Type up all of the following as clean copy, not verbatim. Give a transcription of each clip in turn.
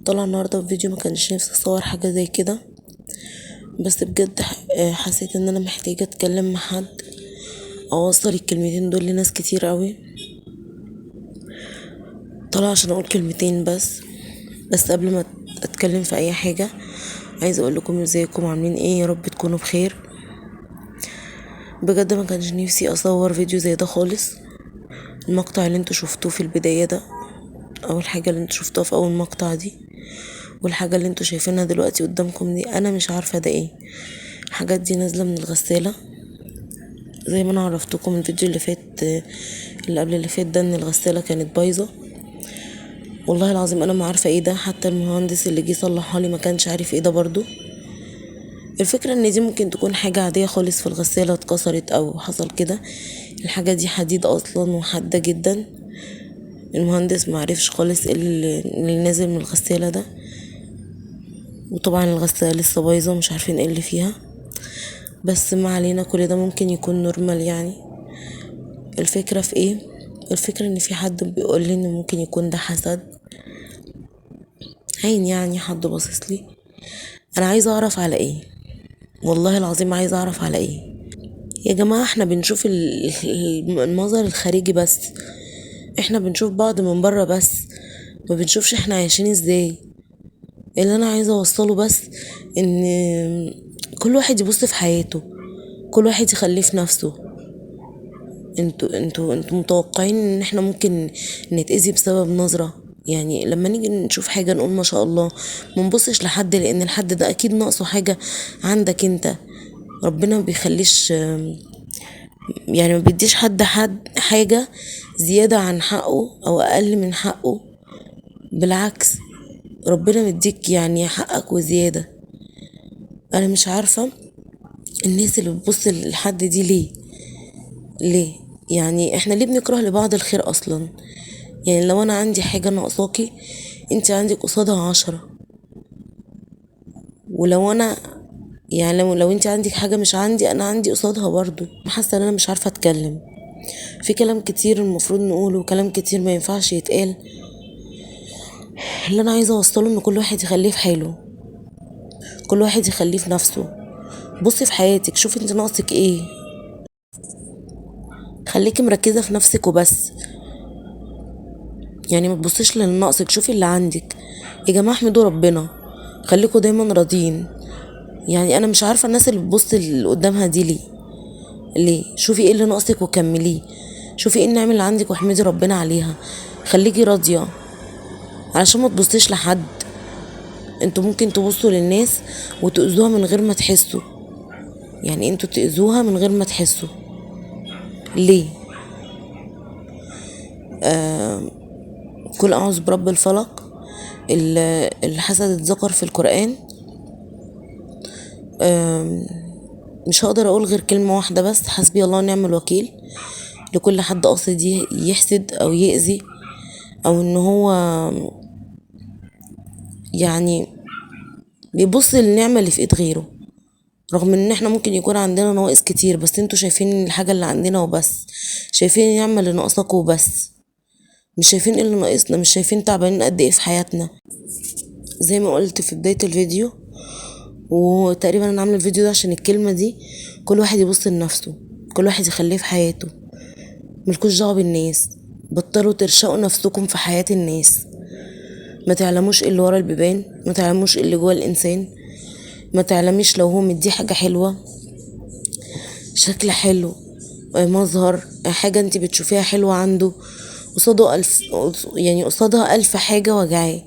طالعه النهارده في فيديو ما كانش نفسي اصور حاجه زي كده، بس بجد حسيت ان انا محتاجه اتكلم مع حد، اوصل الكلمتين دول لناس كتير قوي. طالعه عشان اقول كلمتين بس قبل ما اتكلم في اي حاجه، عايزه اقول لكم ازيكم عاملين ايه، يا رب تكونوا بخير. بجد ما كانش نفسي اصور فيديو زي ده خالص. المقطع اللي انتوا شفتوه في البدايه ده، اول حاجه اللي انتوا شفتوها في اول مقطع دي، والحاجه اللي انتوا شايفينها دلوقتي قدامكم دي، انا مش عارفه ده ايه. الحاجات دي نازله من الغساله، زي ما انا عرفتكم الفيديو اللي فات، اللي قبل اللي فات ده، ان الغساله كانت بايظه. والله العظيم انا ما عارفه ايه ده، حتى المهندس اللي جه صلحها لي ما كانش عارف ايه ده برضو. الفكره ان دي ممكن تكون حاجه عاديه خالص في الغساله اتكسرت او حصل كده. الحاجه دي حديد اصلا وحاده جدا. المهندس ما عرفش خالص ايه اللي نازل من الغساله ده، وطبعا الغساله لسه بايظه مش عارفين ايه اللي فيها. بس ما علينا، كل ده ممكن يكون نورمال يعني. الفكره في ايه؟ الفكره ان في حد بيقول لي ان ممكن يكون ده حسد، عين يعني حد باصص لي. انا عايزه اعرف على ايه، والله العظيم عايزه اعرف على ايه. يا جماعه احنا بنشوف المظهر الخارجي بس، احنا بنشوف بعض من بره بس، ما بنشوفش احنا عايشين ازاي. اللي انا عايزه اوصله بس ان كل واحد يبص في حياته، كل واحد يخليه في نفسه. انتوا متوقعين ان احنا ممكن نتأذي بسبب نظرة؟ يعني لما نيجي نشوف حاجة نقول ما شاء الله، ما نبصش لحد، لان الحد ده اكيد ناقصه حاجة عندك انت. ربنا ما بيخليش، يعني ما بيديش حد حاجة زيادة عن حقه او اقل من حقه. بالعكس، ربنا مديك يعني حقك وزيادة. انا مش عارفة الناس اللي بتبص للحد دي ليه. يعني احنا ليه بنكره لبعض الخير اصلا؟ يعني لو انا عندي حاجة ناقصاكي، انت عندك قصادها 10. ولو انا يعني لو انت عندك حاجة مش عندي، انا عندي قصادها برضو. حاسة ان انا مش عارفة اتكلم في كلام كتير المفروض نقوله، وكلام كتير ما ينفعش يتقال. اللي انا عايزة اوصله ان كل واحد يخليه في حاله، كل واحد يخليه في نفسه. بصي في حياتك، شوفي انت ناقصك ايه، خليكي مركزة في نفسك وبس. يعني ما تبصيش لناقصك، شوفي اللي عندك. يا جماعة احمدوا ربنا، خليكوا دايما راضيين. يعني انا مش عارفة الناس اللي بتبص اللي قدامها دي ليه. شوفي ايه اللي ناقصك وكمليه، شوفي ايه النعمة اللي عندك واحمدي ربنا عليها. خليكي راضية علشان ما تبصيش لحد. انتوا ممكن تبصوا للناس وتأذوها من غير ما تحسوا. يعني انتوا تأذوها من غير ما تحسوا ليه؟ كل اعوذ برب الفلق. الحسد اتذكر في القرآن. مش هقدر اقول غير كلمة واحدة بس، حسبي الله ونعم الوكيل. لكل حد قاصد يحسد او يأذي، او ان هو يعني بيبص للنعمة اللي في ايد غيره. رغم ان احنا ممكن يكون عندنا نواقص كتير، بس انتوا شايفين الحاجة اللي عندنا وبس، شايفين النعمة اللي ناقصاكوا وبس، مش شايفين ايه اللي ناقصنا، مش شايفين تعبانين قد ايه في حياتنا. زي ما قلت في بداية الفيديو، وتقريبا انا عامله الفيديو ده عشان الكلمة دي، كل واحد يبص لنفسه، كل واحد يخليه في حياته. ملكوش دعوة بالناس، بطلوا ترشقوا نفسكم في حياة الناس. ما تعلموش ايه اللي ورا البيبان، ما تعلموش ايه اللي جوه الانسان. ما تعلميش لو هو مدي حاجة حلوة، شكل حلو، مظهر حاجة انت بتشوفيها حلوة عنده، قصاده ألف، يعني قصادها ألف حاجة وجعاه.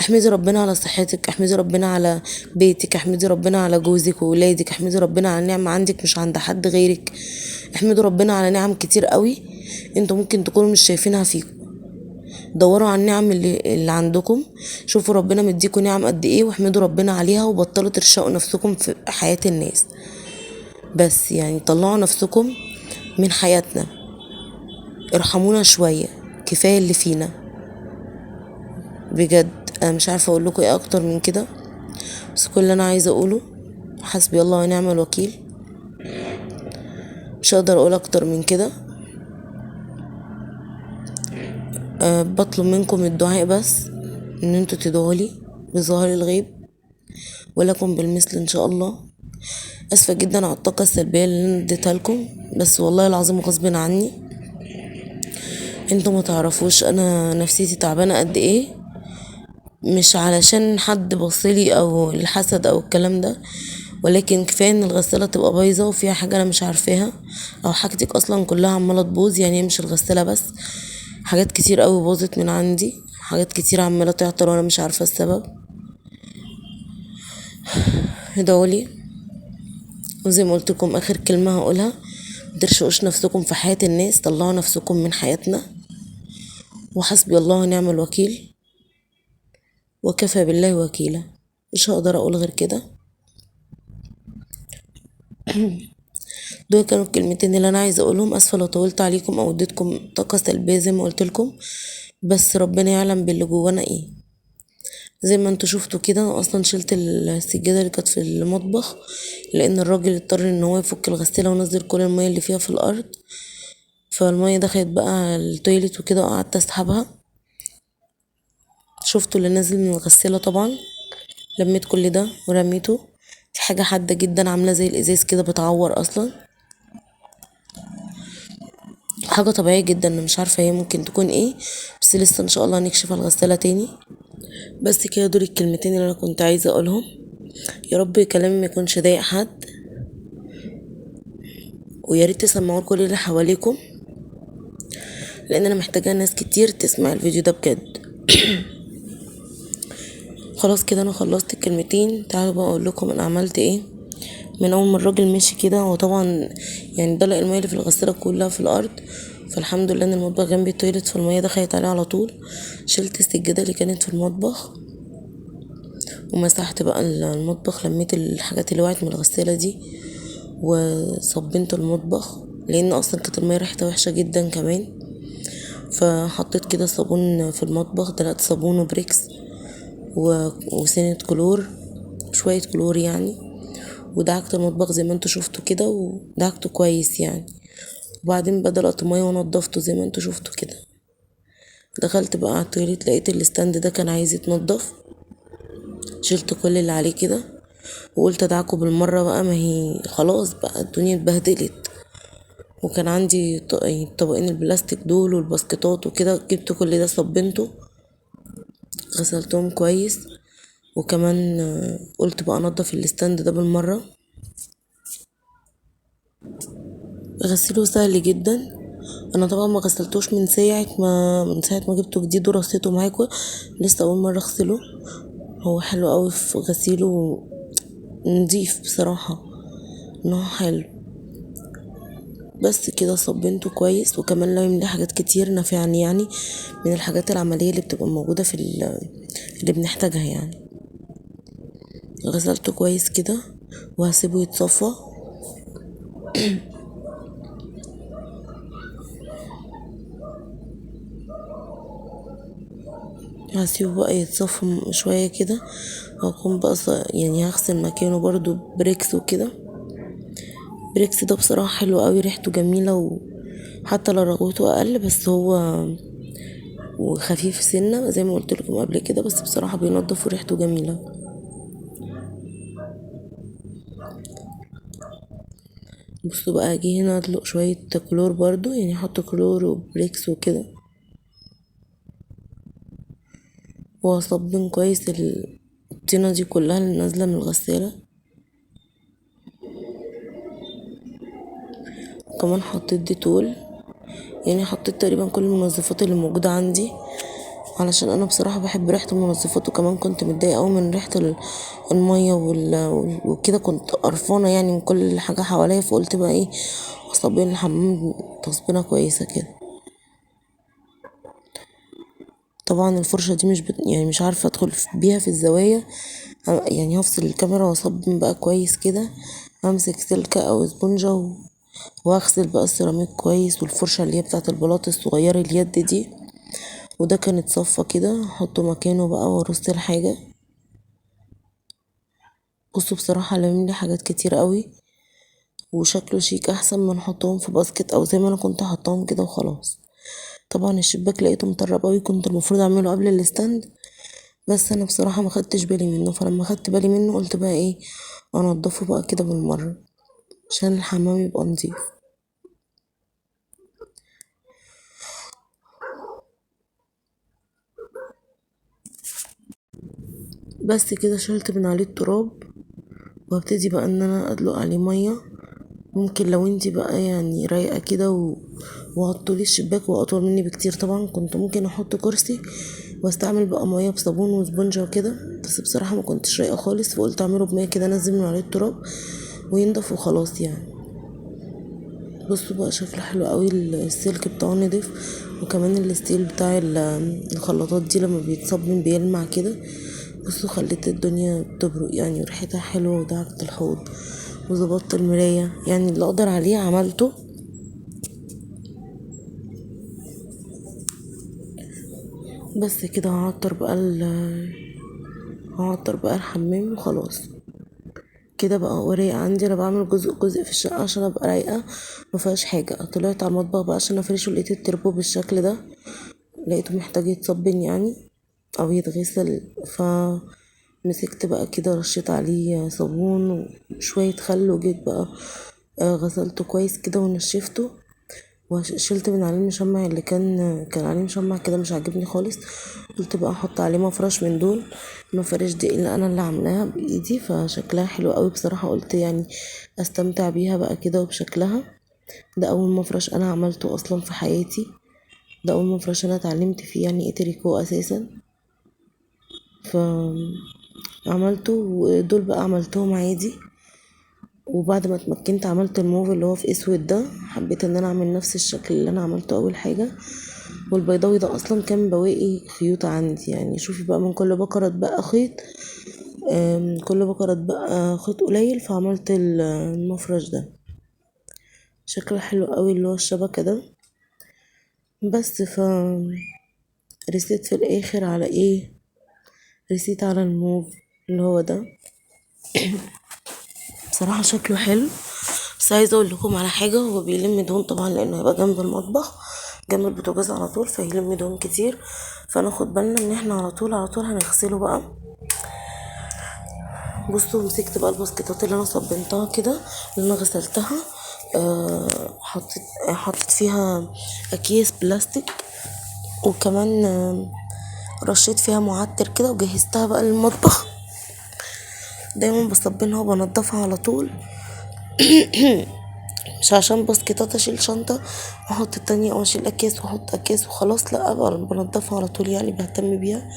احمدي ربنا على صحتك، احمدي ربنا على بيتك، احمدي ربنا على جوزك وولادك، احمدي ربنا على نعمة عندك مش عند حد غيرك. احمدوا ربنا على نعم كتير قوي انتوا ممكن تكونوا مش شايفينها فيكم. دوروا على النعم اللي عندكم، شوفوا ربنا مديكوا نعم قد ايه، واحمدوا ربنا عليها، وبطلوا ترشقوا نفسكم في حياة الناس. بس يعني طلعوا نفسكم من حياتنا، ارحمونا شوية، كفاية اللي فينا. بجد انا مش عارفة اقول لكم ايه اكتر من كده، بس كل اللي انا عايزة اقوله حسبي الله ونعم الوكيل. مش هقدر اقول اكتر من كده. بطلب منكم الدعاء بس، ان انتوا تدعولي بظهر الغيب ولكم بالمثل ان شاء الله. اسفة جدا على الطاقة السلبية اللي انا اديتها لكم، بس والله العظيم غصب عني. انتوا ما تعرفوش انا نفسيتي تعبانة قد ايه، مش علشان حد بصلي او الحسد او الكلام ده، ولكن كفايه ان الغساله تبقى بايظه وفيها حاجه انا مش عارفاها، او حاجتك اصلا كلها عماله تبوظ. يعني هي مش الغساله بس، حاجات كتير قوي باظت من عندي، حاجات كتير عماله تعطل وانا مش عارفه السبب. ادعولي. وزي ما قلت لكم اخر كلمه هقولها، مترشقوش نفسكم في حياه الناس، طلعوا نفسكم من حياتنا، وحسبي الله ونعم الوكيل، وكفى بالله وكيلا. مش هقدر اقول غير كده. دول كانوا الكلمتين اللي انا عايزه اقولهم. اسفه لو طولت عليكم او اديتكم طاقه سلبيه زي ما قلت لكم، بس ربنا يعلم باللي جوانا ايه. زي ما انتوا شفتوا كده، انا اصلا شلت السجاده اللي كانت في المطبخ، لان الراجل اضطر ان هو يفك الغساله ونزل كل الميه اللي فيها في الارض، فالميه دخلت بقى التويليت وكده، وقعدت اسحبها. شفتوا اللي نازل من الغساله طبعا. لميت كل ده ورميته. دي حاجه حاده جدا، عامله زي الازاز كده، بتعور اصلا. حاجة طبيعية جدا، انا مش عارفة هي ممكن تكون ايه، بس لسه ان شاء الله هنكشف على الغسالة تاني. بس كده دول الكلمتين اللي انا كنت عايزة اقولهم. يا رب كلامي ما يكونش ضايق حد، ويا ريت تسمعوه لكل اللي حواليكم، لان انا محتاجة ناس كتير تسمع الفيديو ده بجد. خلاص كده انا خلصت الكلمتين. تعالوا بقى اقول لكم انا عملت ايه. من اول ما الراجل مشي كده، هو طبعا يعني دلق الميه اللي في الغساله كلها في الارض، فالحمد لله ان المطبخ جنبي التويلت، فالميه دخلت عليه على طول. شلت السجاده اللي كانت في المطبخ ومسحت بقى المطبخ، لميت الحاجات اللي وقعت من الغسالة دي وصبنت المطبخ، لان اصلا كانت المية ريحتها وحشة جدا كمان. فحطيت كده صابون في المطبخ، دلقت صابون وبريكس وسنة كلور، شوية كلور يعني، ودعكت المطبخ زي ما انتوا شفتوا كده، ودعكته كويس يعني. وبعدين بدلقت مية ونضفته زي ما انتوا شفتوا كده. دخلت بقى على التويليت، لقيت الستاند ده كان عايز يتنضف. شلت كل اللي عليه كده، وقلت ادعكه بالمرة بقى، ما هي خلاص بقى الدنيا اتبهدلت. وكان عندي طبقين البلاستيك دول والباسكتات وكده، جبت كل ده صبنته، غسلتهم كويس. وكمان قلت بقى انضف الستاند ده بالمرة. غسيله سهل جدا. انا طبعا ما غسلتوش من ساعة ما جبته جديد ورصيته معاكم، لسه اول مرة اغسله. هو حلو قوي في غسيله، نضيف بصراحة، نوع حلو. بس كده صبنته كويس، وكمان لو يملي حاجات كتير نفعني يعني، من الحاجات العملية اللي بتبقى موجودة اللي بنحتاجها يعني. غسلته كويس كده وهسيبه يتصفى. هسيبه بقى يتصفى شوية كده، وهكون بقى يعني هغسل مكانه برضو بريكس وكده. بريكس ده بصراحة حلو قوي، ريحته جميلة، وحتى لو رغوته اقل، بس هو وخفيف سنة زي ما قلت لكم قبل كده، بس بصراحة بينضف وريحته جميلة. بصوا بقى، اجي هنا ادلق شوية كلور برضو، يعني احط كلور وبريكس وكده، واصبن كويس الطينة دي كلها اللي نازلة من الغسالة. كمان حطيت ديتول، يعني حطيت تقريبا كل المنظفات اللي موجودة عندي، علشان انا بصراحة بحب ريحة المنظفات. وكمان كنت متضايقة اوي من ريحة المية وكده، كنت قرفانة يعني من كل حاجة حواليا، فقلت بقى ايه، اصبن الحمام تصبينة كويسة كده. طبعا الفرشة دي يعني مش عارفة ادخل بيها في الزوايا، يعني هفصل الكاميرا واصبن بقى كويس كده، امسك سلكة او اسبونجة واغسل بقى السيراميك كويس، والفرشة اللي هي بتاعت البلاط الصغيرة اليد دي. وده كان اتصفى كده، احطه مكانه بقى وارص الحاجة. بصوا بصراحة لامم حاجات كتير قوي، وشكله شيك احسن من نحطهم في باسكت او زي ما انا كنت حطاهم كده وخلاص. طبعا الشباك لقيته مطرب قوي، كنت المفروض اعمله قبل الستاند، بس انا بصراحة ما خدتش بالي منه، فلما خدت بالي منه قلت بقى ايه، انضفه بقى كده بالمرة عشان الحمام يبقى نضيف. بس كده شلت من عليه التراب، وابتدي بقى ان انا ادلق عليه مية. ممكن لو انتي بقى يعني رايقة كده وهتطولي الشباك، واطول مني بكتير طبعا، كنت ممكن احط كرسي واستعمل بقى مية بصابون وسبونجة وكده، بس بصراحة ما كنتش رايقة خالص، فقلت اعمله بمية كده، انزل من عليه التراب وينضف وخلاص يعني. بصوا بقى شكله حلو قوي، السلك بتاعه نضيف، وكمان الستيل بتاع الخلاطات دي لما بيتصب بيلمع كده. بصوا خليت الدنيا بتبرق يعني، وريحتها حلوة ودعكة الحوض، وظبطت المراية، يعني اللي اقدر عليه عملته. بس كده هعطر بقى الحمام وخلاص. كده بقى هو رايق عندي، انا بعمل جزء جزء في الشقة عشان ابقى رايقة مفيهاش حاجة. طلعت على المطبخ بقى عشان افرشه، لقيت التربو بالشكل ده، لقيته محتاج يتصبن يعني او يتغسل. مسكت بقى كده، رشيت عليه صابون وشوية خل، وجيت بقى غسلته كويس كده ونشفته، وشلت من عليه المشمع اللي كان عليه مشمع كده مش عاجبني خالص. قلت بقى احط عليه مفرش من دول. المفارش دي اللي انا اللي عاملاها بايدي، فشكلها حلو قوي بصراحة، قلت يعني استمتع بيها بقى كده وبشكلها. ده اول مفرش انا عملته اصلا في حياتي، ده اول مفرش انا اتعلمت فيه يعني ايه تريكو اساسا. فعملته، ودول بقى عملتهم عادي. وبعد ما اتمكنت عملت الموف اللي هو في اسود ده، حبيت ان انا اعمل نفس الشكل اللي انا عملته اول حاجة. والبيضاوي ده اصلا كان بواقي خيوط عندي يعني، شوفي بقى من كل بكرة اتبقى خيط، كل بكرة اتبقى خيط قليل، فعملت المفرش ده. شكله حلو قوي اللي هو الشبكة ده. بس رسيت في الاخر على ايه، رسيت على الموف اللي هو ده. بصراحة شكله حلو، بس عايزة اقول لكم على حاجة، هو بيلم دهون طبعا لانه هيبقى جنب المطبخ، جنب البوتاجاز على طول، فيلم دهون كتير. فناخد بالنا ان احنا على طول على طول هنغسله بقى. بصوا مسكت بقى الباسكتات اللي انا صبنتها كده، اللي انا غسلتها، حطيت فيها اكياس بلاستيك، وكمان رشيت فيها معطر كده، وجهزتها بقى للمطبخ. دايما بصبنها وبنضفها على طول، مش عشان باسكتات اشيل شنطة واحط التانية، او اشيل اكياس واحط اكياس وخلاص، لا بقى بنضفها على طول يعني، بهتم بيها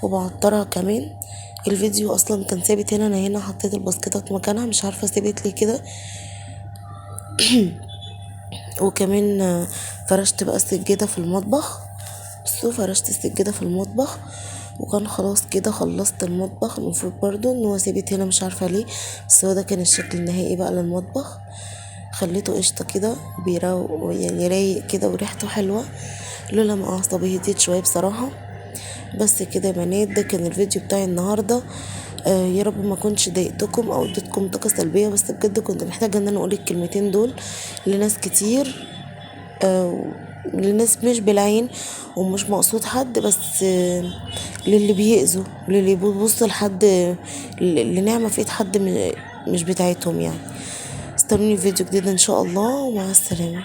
وبعطرها كمان. الفيديو اصلا كان ثابت هنا، انا هنا حطيت الباسكتات مكانها، مش عارفة ثابت لي كده. وكمان فرشت بقى السجادة في المطبخ. بصوا فرشت السجادة في المطبخ، وكان خلاص كده خلصت المطبخ. المفروض برضو ان هو ثابت هنا مش عارفة ليه، بس هو ده كان الشكل النهائي بقى للمطبخ. خليته قشطة كده، بيروق يعني، رايق كده وريحته حلوة، لولا ما اعصابي هديت شوية بصراحة. بس كده يا بنات، ده كان الفيديو بتاعي النهاردة. يا رب ما كنتش ضايقتكم او اديتكم طاقة سلبية، بس بجد كنت محتاجة ان انا اقول الكلمتين دول لناس كتير، للناس مش بالعين ومش مقصود حد، بس للي بيأذوا، للي بيبصوا لحد، لنعمة في ايد حد مش بتاعتهم يعني. استنوني في فيديو جديد ان شاء الله، ومع السلامة.